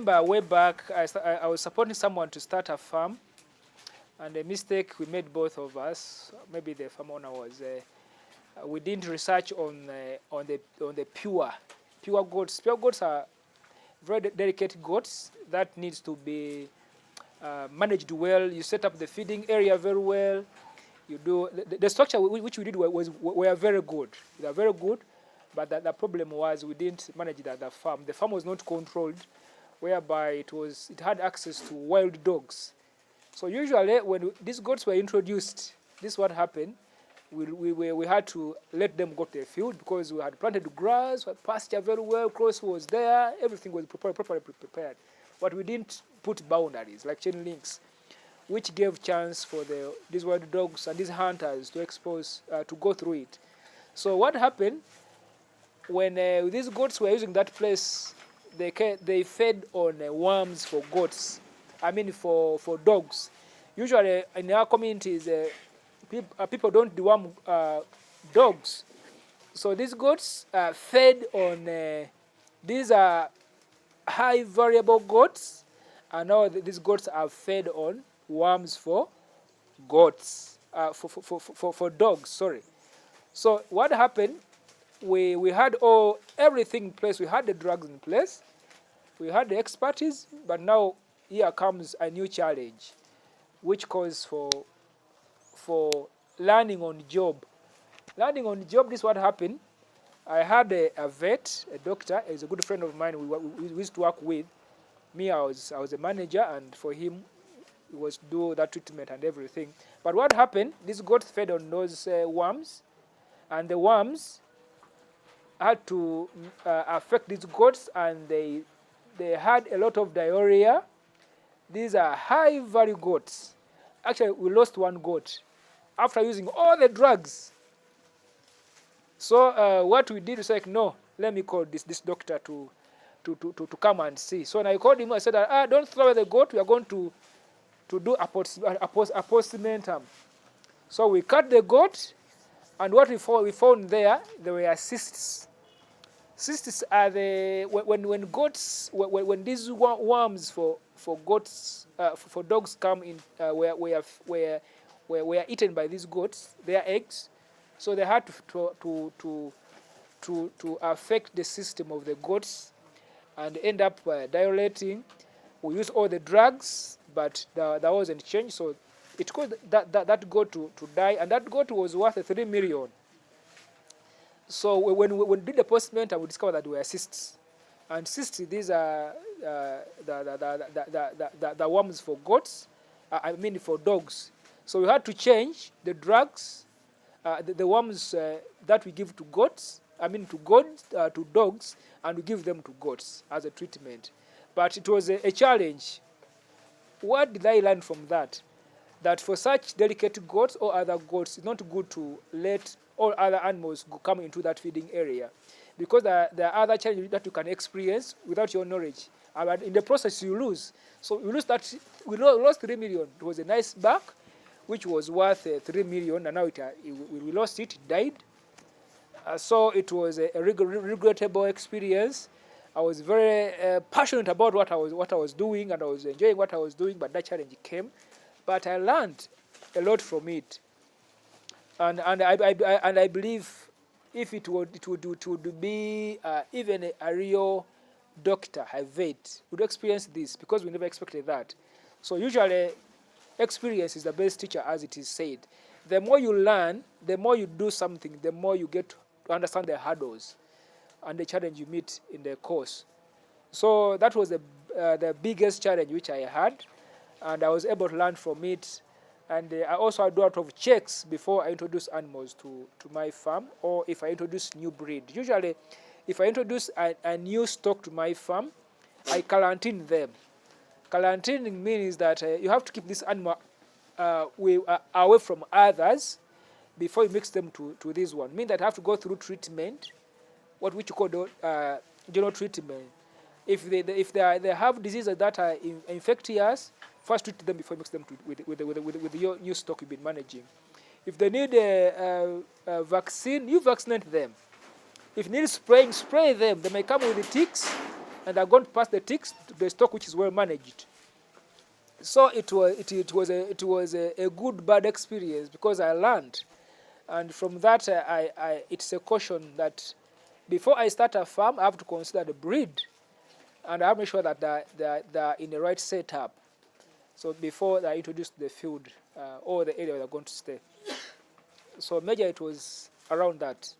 remember way back, I was supporting someone to start a farm, and a mistake we made, both of us, maybe the farm owner, was we didn't research on the pure goats. Pure goats are very delicate goats that needs to be managed well. You set up the feeding area very well. You do the structure which we did were very good. They are very good, but the problem was we didn't manage the farm. The farm was not controlled, whereby it had access to wild dogs. So usually when these goats were introduced, this is what happened. We had to let them go to the field because we had planted grass, pasture very well, cross was there, everything was properly prepared. But we didn't put boundaries like chain links, which gave chance for these wild dogs and these hunters to go through it. So what happened when these goats were using that place? They fed on worms for goats. I mean for dogs. Usually in our communities, people don't deworm dogs. So these goats fed on these are high variable goats, and now these goats are fed on worms for goats, for dogs, sorry. So what happened, we had everything in place. We had the drugs in place. We had the expertise, but now here comes a new challenge, which calls for learning on job. Learning on job, this is what happened. I had a vet, a doctor. He's a good friend of mine we used to work with. Me, I was a manager, and for him, he was to do that treatment and everything. But what happened, these goats fed on those worms, and the worms had to affect these goats, and they had a lot of diarrhea. These are high-value goats. Actually, we lost one goat after using all the drugs. So what we did was like, no, let me call this doctor to come and see. So when I called him, I said, don't throw away the goat. We are going to do a postmortem. So we cut the goat, and what we found there were cysts. Cysts are when goats, when these worms for goats, for dogs come in, were eaten by these goats, their eggs. So they had to affect the system of the goats and end up dilating. We used all the drugs, but that wasn't changed. So it caused that goat to die, and that goat was worth 3 million. So when we did the postmortem, we discovered that there were cysts. And cysts, these are the worms for goats, I mean for dogs. So we had to change the drugs, the worms that we give to goats, to dogs, and we give them to goats as a treatment. But it was a challenge. What did I learn from that? That for such delicate goats or other goats, it's not good to let all other animals come into that feeding area, because there are other challenges that you can experience without your knowledge. And in the process, you lose. So we lost 3 million. It was a nice buck, which was worth 3 million, and now we lost it, it died. So it was a regrettable experience. I was very passionate about what I was doing, and I was enjoying what I was doing, but that challenge came. But I learned a lot from it, and I believe if it would be even a real doctor, a vet, would experience this, because we never expected that. So usually, experience is the best teacher, as it is said. The more you learn, the more you do something, the more you get to understand the hurdles and the challenge you meet in the course. So that was the biggest challenge which I had, and I was able to learn from it. And I also do a lot of checks before I introduce animals to my farm, or if I introduce new breed. Usually, if I introduce a new stock to my farm, I quarantine them. Quarantining means that you have to keep this animal away from others before you mix them to this one. Means that I have to go through treatment, which you call general treatment. If they have diseases that are infectious, first treat them before you mix them with your new stock you've been managing. If they need a vaccine, you vaccinate them. If you need spraying, spray them. They may come with the ticks, and they're going to pass the ticks to the stock which is well managed. So it was a good bad experience because I learned, and from that it's a caution that before I start a farm, I have to consider the breed, and I have to make sure that they're in the right setup. So before they're introduced to the field or the area they're going to stay. So major, it was around that.